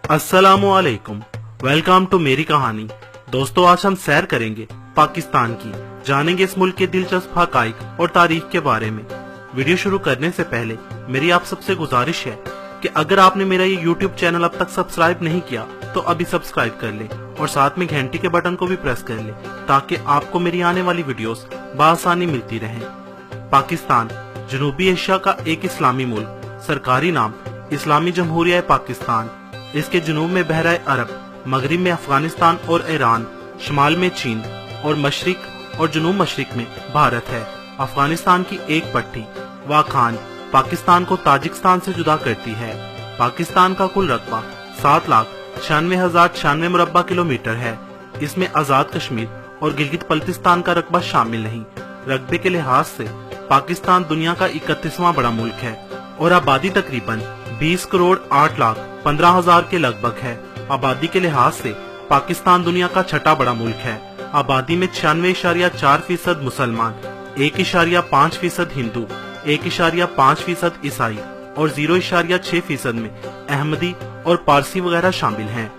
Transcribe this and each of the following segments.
अस्सलामुअलैकुम, welcome to मेरी कहानी। दोस्तों, आज हम सैर करेंगे पाकिस्तान की, जानेंगे इस मुल्क के दिलचस्प हकाइक और तारीख के बारे में। वीडियो शुरू करने से पहले मेरी आप सबसे गुजारिश है कि अगर आपने मेरा ये YouTube चैनल अब तक सब्सक्राइब नहीं किया तो अभी सब्सक्राइब कर ले और साथ में घंटी के बटन को भी प्रेस कर ले ताकि आपको मेरी आने वाली वीडियोस बआसानी मिलती रहें। पाकिस्तान जनूबी एशिया का एक इस्लामी मुल्क, सरकारी नाम इस्लामी जमहूरिया पाकिस्तान। इसके जनूब में बहरा अरब, मगरिब में अफगानिस्तान और ईरान, शिमाल में चीन और मशरिक और जनूब मशरिक में भारत है। अफगानिस्तान की एक पट्टी वाखान पाकिस्तान को ताजिकिस्तान से जुदा करती है। पाकिस्तान का कुल रकबा 7,96,096 मुरब्बा किलोमीटर है। इसमें आजाद कश्मीर और गिलगित बल्तिस्तान का रकबा शामिल नहीं। रकबे के लिहाज से पाकिस्तान दुनिया का 31वां बड़ा मुल्क है और आबादी तकरीबन 20,08,15,000 के लगभग है। आबादी के लिहाज से पाकिस्तान दुनिया का छठा बड़ा मुल्क है। आबादी में 96.4% मुसलमान, 1.5% हिंदू, 1.5% ईसाई और 0.6% में अहमदी और पारसी वगैरह शामिल हैं।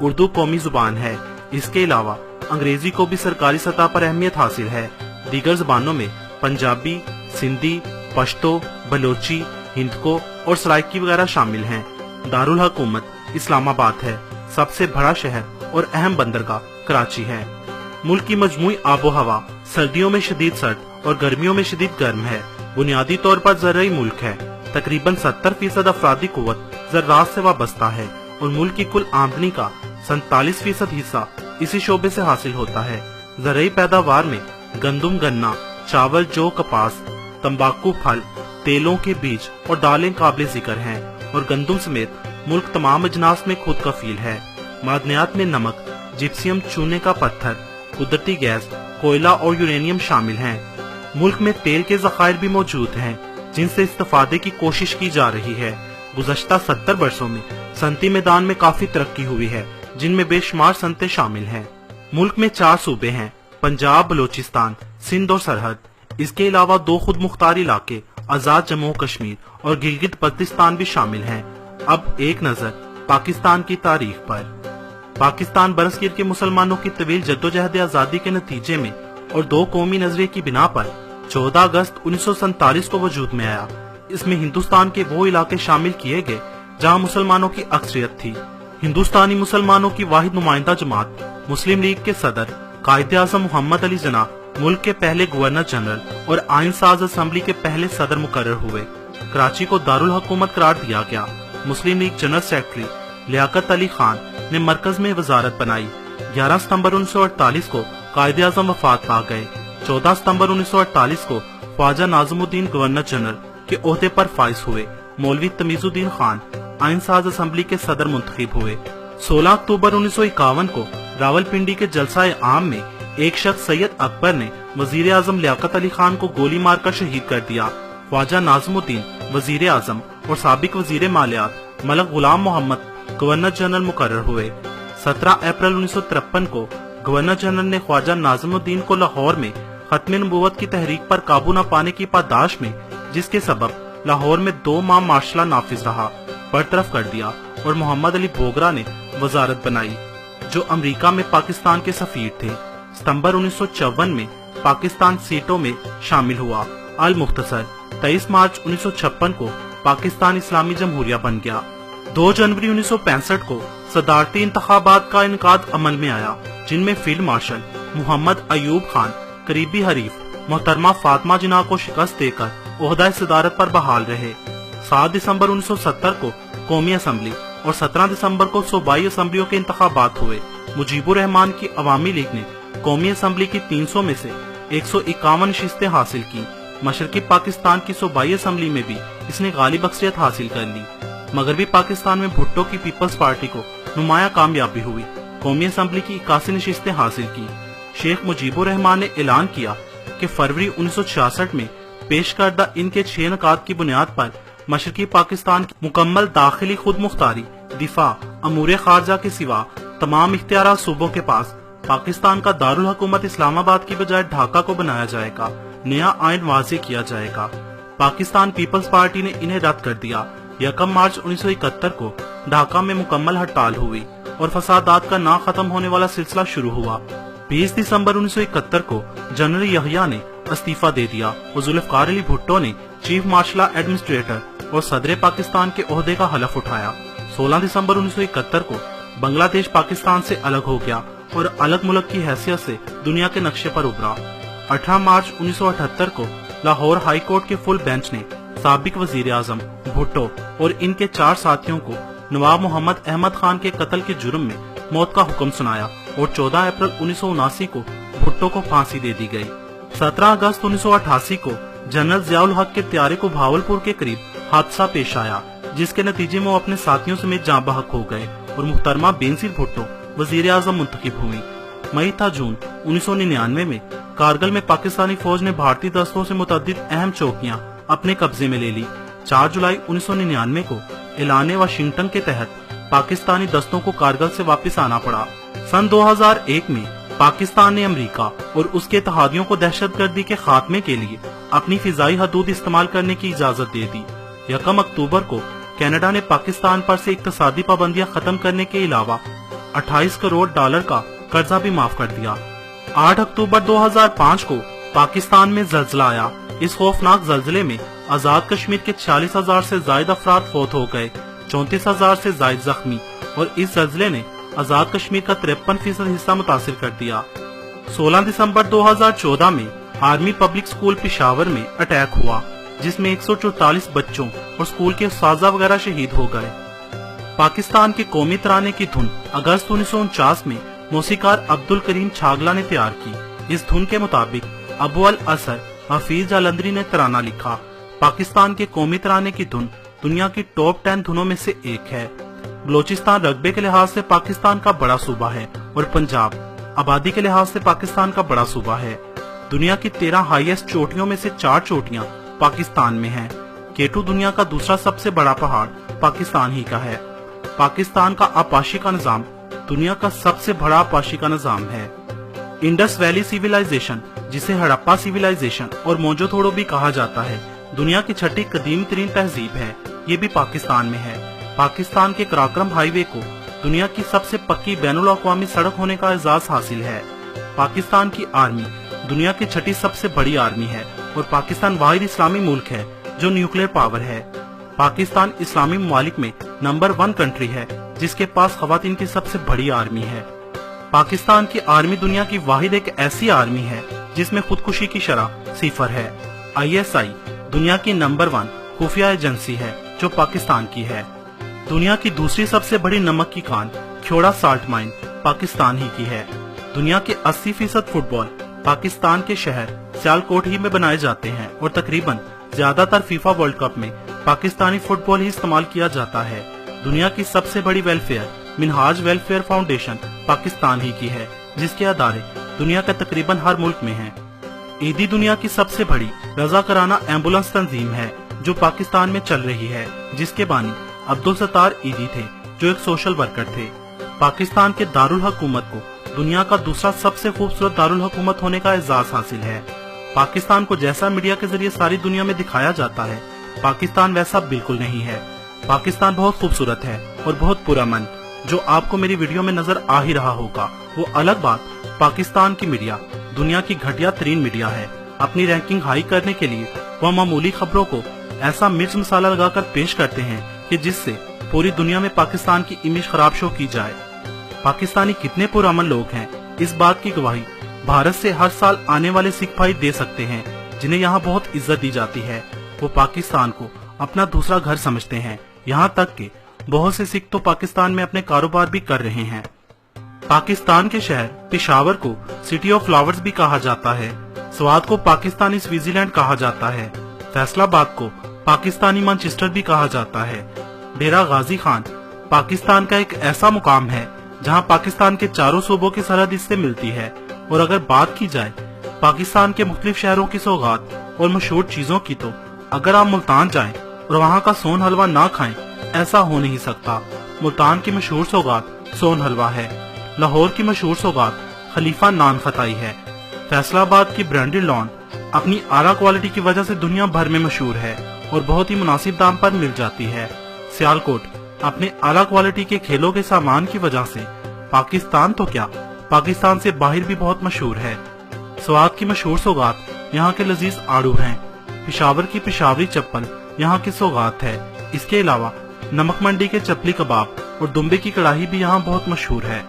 उर्दू कौमी जुबान है। इसके अलावा अंग्रेजी को भी सरकारी सतह पर अहमियत हासिल है। दीगर जुबानों में पंजाबी, सिंधी, पश्तो, बलोची, हिंदको और सराइकी वगैरह शामिल हैं। दारुल हुकूमत इस्लामाबाद है। सबसे बड़ा शहर और अहम बंदरगाह कराची है। मुल्क की मजमूई आबो हवा सर्दियों में शदीद सर्द और गर्मियों में शदीद गर्म है। बुनियादी तौर पर ज़रई मुल्क है। तकरीबन 70% अफरादी कुव्वत ज़राअत से वाबस्ता है और मुल्क की कुल आमदनी का 47% हिस्सा इसी शोबे से हासिल होता है। ज़रई पैदावार में गंदम, गन्ना, चावल, जौ, कपास, तंबाकू, फल, तेलों के बीज और दालें काबिल जिक्र हैं और गंदम समेत मुल्क तमाम अजनास में खुद कफील है। मादनियात में नमक, जिप्सियम, चूने का पत्थर, कुदरती गैस, कोयला और यूरेनियम शामिल हैं। मुल्क में तेल के ज़खायर भी मौजूद हैं जिनसे इस्तेफादे की कोशिश की जा रही है। गुज़श्ता 70 वर्षों में सनती मैदान में काफी तरक्की हुई है जिनमें बेशुमार सनतें शामिल हैं। मुल्क में 4 सूबे हैं, पंजाब, बलोचिस्तान, सिंध और सरहद। इसके अलावा 2 खुद मुख्तार इलाके आजाद जम्मू कश्मीर और गिलगित बल्तिस्तान भी शामिल हैं। अब एक नजर पाकिस्तान की तारीख पर। पाकिस्तान बरसगीर के मुसलमानों की तवील जद्दोजहद आजादी के नतीजे में और 2 कौमी नजरिए की बिना पर 14 अगस्त 1947 को वजूद में आया। इसमें हिंदुस्तान के वो इलाके शामिल किए गए जहाँ मुसलमानों की अक्सरियत थी। हिंदुस्तानी मुसलमानों की वाहिद नुमाइंदा जमात मुस्लिम लीग के सदर कायदे आज़म मोहम्मद अली जिन्ना मुल्क के पहले गवर्नर जनरल और आइन साज असेंबली के पहले सदर मुकर्रर हुए। कराची को दारुल हुकूमत करार दिया गया। मुस्लिम लीग जनरल सेक्रेटरी लियाकत अली खान ने मरकज में वजारत बनाई। 11 सितंबर 1948 को कायदे आज़म वफात पा गए। 14 सितंबर 1948 को ख्वाजा नाज़मुद्दीन गवर्नर जनरल के ओहदे पर फाइज हुए। मौलवी तमीजुद्दीन खान आइन साज असेंबली के सदर मुंतखब हुए। 16 अक्टूबर 1951 को रावलपिंडी के जलसा आम में एक शख्स सैयद अकबर ने वजीर आजम लियाकत अली खान को गोली मारकर शहीद कर दिया। ख्वाजा नाज़मुद्दीन वजीर आजम और साबिक वजीर मालियात मलक गुलाम मोहम्मद गवर्नर जनरल मुकर्रर हुए। 17 अप्रैल 1953 को गवर्नर जनरल ने ख्वाजा नाज़मुद्दीन को लाहौर में खत्म नबूवत की तहरीक पर काबू न पाने की पादाश में, जिसके सबब लाहौर में 2 माह मार्शल नाफिज रहा, बरतरफ कर दिया और मोहम्मद अली बोगरा ने वजारत बनाई जो अमरीका में पाकिस्तान के सफीर थे। सितंबर 1954 में पाकिस्तान सीटों में शामिल हुआ। अल मुख्तसर 23 मार्च 1956 को पाकिस्तान इस्लामी जमहूरिया बन गया। 2 जनवरी 1965 को सदारती इंतखाबात का इनकाद अमल में आया जिनमें फील्ड मार्शल मोहम्मद अयूब खान करीबी हरीफ मोहतरमा फातिमा जिन्ना को शिकस्त देकर ओहदा सदारत पर बहाल रहे। 7 दिसंबर 1970 को कौमी असम्बली और 17 दिसंबर को सूबाई असम्बलियों के इंतखाबात हुए। मुजीबुर रहमान की अवामी लीग ने कौमी असम्बली की 300 में से 151 नशिस्तें हासिल की। मशरकी पाकिस्तान की सूबाई असम्बली में भी इसने गालिब अक्सरियत हासिल कर ली। मगरबी पाकिस्तान में भुट्टो की पीपल्स पार्टी को नुमाया कामयाबी हुई। कौमी असम्बली की 81 नशिस्तें हासिल की। शेख मुजीबुर रहमान ने ऐलान किया कि फरवरी 1966 में पेश करदा इनके 6 नकात की बुनियाद पर मशरकी पाकिस्तान की मुकम्मल दाखिली खुद मुख्तारी, दिफा, अमूर खारजा के सिवा तमाम इख्तियारात सूबों के पास। पाकिस्तान का दारुल हुकूमत इस्लामाबाद की बजाय ढाका को बनाया जाएगा। नया आइन वाज़े किया जाएगा। पाकिस्तान पीपल्स पार्टी ने इन्हें रद्द कर दिया। 1 मार्च 1971 को ढाका में मुकम्मल हड़ताल हुई और फसादात का ना खत्म होने वाला सिलसिला शुरू हुआ। 20 दिसंबर 1971 को जनरल यहिया ने इस्तीफा दे दिया और जुल्फकार अली भुट्टो ने चीफ मार्शल एडमिनिस्ट्रेटर और सदर पाकिस्तान के ओहदे का हलफ उठाया। 16 दिसंबर 1971 को बांग्लादेश पाकिस्तान से अलग हो गया और अलग मुल्क की हैसियत से दुनिया के नक्शे पर उभरा। 18 मार्च 1978 को लाहौर हाई कोर्ट के फुल बेंच ने साबिक वजीर आजम भुट्टो और इनके 4 साथियों को नवाब मोहम्मद अहमद खान के कत्ल के जुर्म में मौत का हुक्म सुनाया और 14 अप्रैल 1979 को भुट्टो को फांसी दे दी गई। 17 अगस्त 1988 को जनरल जियाउल हक के त्यारे को भावलपुर के करीब हादसा पेश आया, जिसके नतीजे में वो अपने साथियों समेत जाँ बहक हो गए और मुहतरमा बेनजीर भुट्टो वजीर आजम मुंतखब हुई। मई था जून 1999 में कारगिल में पाकिस्तानी फौज ने भारतीय दस्तों से मुतअद्दिद अहम चौकियां अपने कब्जे में ले ली। 4 जुलाई 1999 को ऐलान वाशिंगटन के तहत पाकिस्तानी दस्तों को कारगिल से वापस आना पड़ा। सन 2001 में पाकिस्तान ने अमेरिका और उसके इत्तेहादियों को दहशतगर्दी के खात्मे के लिए अपनी फिजाई हदूद इस्तेमाल करने की इजाजत दे दी। 1 अक्टूबर को कनाडा ने पाकिस्तान पर से इक्तसादी पाबंदियां खत्म करने के अलावा $28 करोड़ का कर्जा भी माफ कर दिया। 8 अक्टूबर 2005 को पाकिस्तान में जल्जला आया। इस खौफनाक जल्जले में आजाद कश्मीर के 46,000 से ज्यादा अफराद फौत हो गए, 34,000 से ज्यादा जख्मी और इस जल्जले ने आजाद कश्मीर का 53% हिस्सा मुतासिर कर दिया। 16 दिसंबर 2014 में आर्मी पब्लिक स्कूल पेशावर में अटैक हुआ, जिसमें 144 बच्चों और स्कूल के उस्ताज़ा वगैरह शहीद हो गए। पाकिस्तान के कौमी तराने की धुन अगस्त 1949 में मौसीकार अब्दुल करीम छागला ने तैयार की। इस धुन के मुताबिक अबू अल असर हफीज जालंधरी ने तराना लिखा। पाकिस्तान के कौमी तराने की धुन दुनिया की टॉप 10 धुनों में से एक है। बलोचिस्तान रकबे के लिहाज से पाकिस्तान का बड़ा सूबा है और पंजाब आबादी के लिहाज से पाकिस्तान का बड़ा सूबा है। दुनिया की 13 हाईएस्ट चोटियों में से 4 चोटियां पाकिस्तान में हैं। केटू दुनिया का दूसरा सबसे बड़ा पहाड़ पाकिस्तान ही का है। पाकिस्तान का आपाशी का निजाम दुनिया का सबसे बड़ा आपाशी का निजाम है। इंडस वैली सिविलाइजेशन, जिसे हड़प्पा सिविलाइजेशन और मोहनजोदड़ो भी कहा जाता है, दुनिया की 6ठी कदीम तरीन तहजीब है। ये भी पाकिस्तान में है। पाकिस्तान के कराक्रम हाईवे को दुनिया की सबसे पक्की बैनुल अक़वामी सड़क होने का एजाज हासिल है। पाकिस्तान की आर्मी दुनिया की 6ठी सबसे बड़ी आर्मी है और पाकिस्तान वाहिद इस्लामी मुल्क है जो न्यूक्लियर पावर है। पाकिस्तान इस्लामी ममालिक में नंबर 1 कंट्री है जिसके पास खवातीन की सबसे बड़ी आर्मी है। पाकिस्तान की आर्मी दुनिया की वाहिद एक ऐसी आर्मी है जिसमें खुदकुशी की शरह 0 है। ISI दुनिया की नंबर 1 खुफिया एजेंसी है जो पाकिस्तान की है। दुनिया की दूसरी सबसे बड़ी नमक की खान ख्योड़ा साल्ट माइन पाकिस्तान ही की है। दुनिया के 80% फुटबॉल पाकिस्तान के शहर सियालकोट ही में बनाए जाते हैं और तकरीबन ज्यादातर फीफा वर्ल्ड कप में पाकिस्तानी फुटबॉल ही इस्तेमाल किया जाता है। दुनिया की सबसे बड़ी welfare Minhaj welfare foundation Pakistan ही की है, जिसके अदारे दुनिया के तकरीबन हर मुल्क में हैं। ईदी दुनिया की सबसे बड़ी रजाकाराना एम्बुलेंस तंजीम है जो पाकिस्तान में चल रही है, जिसके बानी अब्दुल सत्तार ईदी थे जो एक सोशल वर्कर थे। पाकिस्तान के दारुल हुकूमत को दुनिया का दूसरा सबसे खूबसूरत दारुल हुकूमत होने का एजाज हासिल है। पाकिस्तान को जैसा मीडिया के जरिए सारी दुनिया में दिखाया जाता है, पाकिस्तान वैसा बिल्कुल नहीं है। पाकिस्तान बहुत खूबसूरत है और बहुत पुरअमन, जो आपको मेरी वीडियो में नजर आ ही रहा होगा। वो अलग बात, पाकिस्तान की मीडिया दुनिया की घटिया तरीन मीडिया है। अपनी रैंकिंग हाई करने के लिए वह मामूली खबरों को ऐसा मिर्च मसाला लगाकर पेश करते हैं कि जिससे पूरी दुनिया में पाकिस्तान की इमेज खराब शो की जाए। पाकिस्तानी कितने पुरअमन लोग हैं, इस बात की गवाही भारत से हर साल आने वाले सिख भाई दे सकते हैं, जिन्हें यहाँ बहुत इज्जत दी जाती है। वो पाकिस्तान को अपना दूसरा घर समझते हैं। यहाँ तक कि बहुत से सिख तो पाकिस्तान में अपने कारोबार भी कर रहे हैं। पाकिस्तान के शहर पेशावर को सिटी ऑफ फ्लावर्स भी कहा जाता है। स्वात को पाकिस्तानी स्विट्जरलैंड कहा जाता है। फैसलाबाद को पाकिस्तानी मैनचेस्टर भी कहा जाता है। डेरा गाजी खान पाकिस्तान का एक ऐसा मुकाम है जहां पाकिस्तान के चारों सूबों की सरहद इससे मिलती है। और अगर बात की जाए पाकिस्तान के मुख्तलिफ शहरों की सौगात और मशहूर चीजों की, तो अगर आप मुल्तान जाएं और वहां का सोन हलवा ना खाएं, ऐसा हो नहीं सकता। मुल्तान की मशहूर सौगात सोन हलवा है। लाहौर की मशहूर सौगात खलीफा नान खताई है। फैसलाबाद की ब्रांडेड लॉन अपनी आला क्वालिटी की वजह से दुनिया भर में मशहूर है और बहुत ही मुनासिब दाम पर मिल जाती है। सियालकोट अपने आला क्वालिटी के खेलों के सामान की वजह से पाकिस्तान तो क्या, पाकिस्तान से बाहर भी बहुत मशहूर है। स्वाद की मशहूर सौगात यहाँ के लजीज आड़ू हैं। पिशावर की पिशावरी चप्पल यहाँ की सौगात है। इसके अलावा नमक मंडी के चपली कबाब और दुम्बे की कड़ाही भी यहाँ बहुत मशहूर है।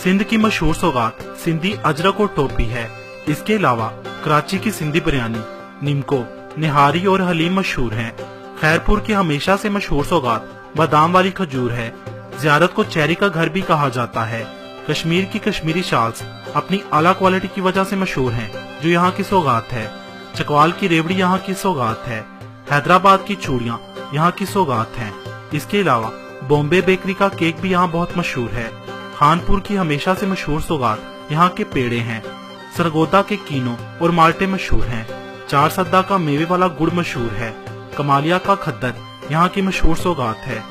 सिंध की मशहूर सौगात सिंधी अजरक और टोपी है। इसके अलावा कराची की सिंधी बिरयानी, निमको, निहारी और हलीम मशहूर हैं। खैरपुर की हमेशा से मशहूर सौगात बादाम वाली खजूर है। ज़ियारत को चेरी का घर भी कहा जाता है। कश्मीर की कश्मीरी शाल्स अपनी आला क्वालिटी की वजह से मशहूर हैं, जो यहाँ की सौगात है। चकवाल की रेवड़ी यहाँ की सौगात है। हैदराबाद की चूड़ियाँ यहाँ की सौगात हैं। इसके अलावा बॉम्बे बेकरी का केक भी यहाँ बहुत मशहूर है। खानपुर की हमेशा से मशहूर सौगात यहाँ के पेड़े हैं। सरगोदा के कीनो और माल्टे मशहूर हैं। चार सद्दा का मेवे वाला गुड़ मशहूर है। कमालिया का खद्दर यहाँ की मशहूर सौगात है।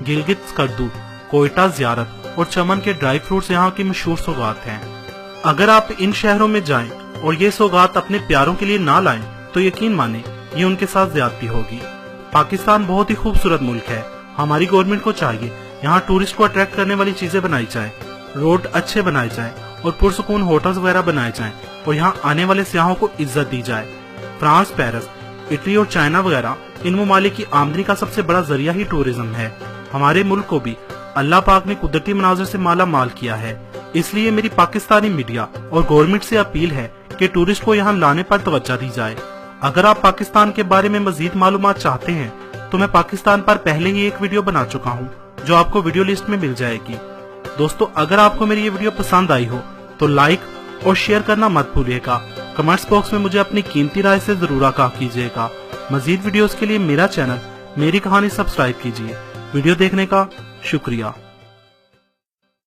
गिलगित कद्दू, कोयटा ज़ियारत और चमन के ड्राई फ्रूट्स यहाँ की मशहूर सौगात हैं। अगर आप इन शहरों में जाएं और ये सौगात अपने प्यारों के लिए ना लाएं तो यकीन माने ये उनके साथ ज्यादती होगी। पाकिस्तान बहुत ही खूबसूरत मुल्क है। हमारी गवर्नमेंट को चाहिए यहाँ टूरिस्ट को अट्रैक्ट करने वाली चीजें बनाई जाए, रोड अच्छे बनाए जाए और पुरसुकून होटल्स वगैरह बनाए जाएं और यहाँ आने वाले सियाहों को इज्जत दी जाए। फ्रांस, पेरिस, इटली और चाइना वगैरह इन ममालिक की आमदनी का सबसे बड़ा जरिया ही टूरिज्म है। हमारे मुल्क को भी अल्लाह पाक ने कुदरती मनाजिर से माला माल किया है। इसलिए मेरी पाकिस्तानी मीडिया और गवर्नमेंट से अपील है कि टूरिस्ट को यहाँ लाने पर तवज्जो दी जाए। अगर आप पाकिस्तान के बारे में मजीद मालूमात चाहते हैं तो मैं पाकिस्तान पर पहले ही एक वीडियो बना चुका हूँ, जो आपको वीडियो लिस्ट में मिल जाएगी। दोस्तों, अगर आपको मेरी ये वीडियो पसंद आई हो तो लाइक और शेयर करना मत भूलिएगा। कमेंट्स बॉक्स में मुझे अपनी कीमती राय से जरूर आगाह कीजिएगा। मजीद वीडियोस के लिए मेरा चैनल मेरी कहानी सब्सक्राइब कीजिए। वीडियो देखने का शुक्रिया।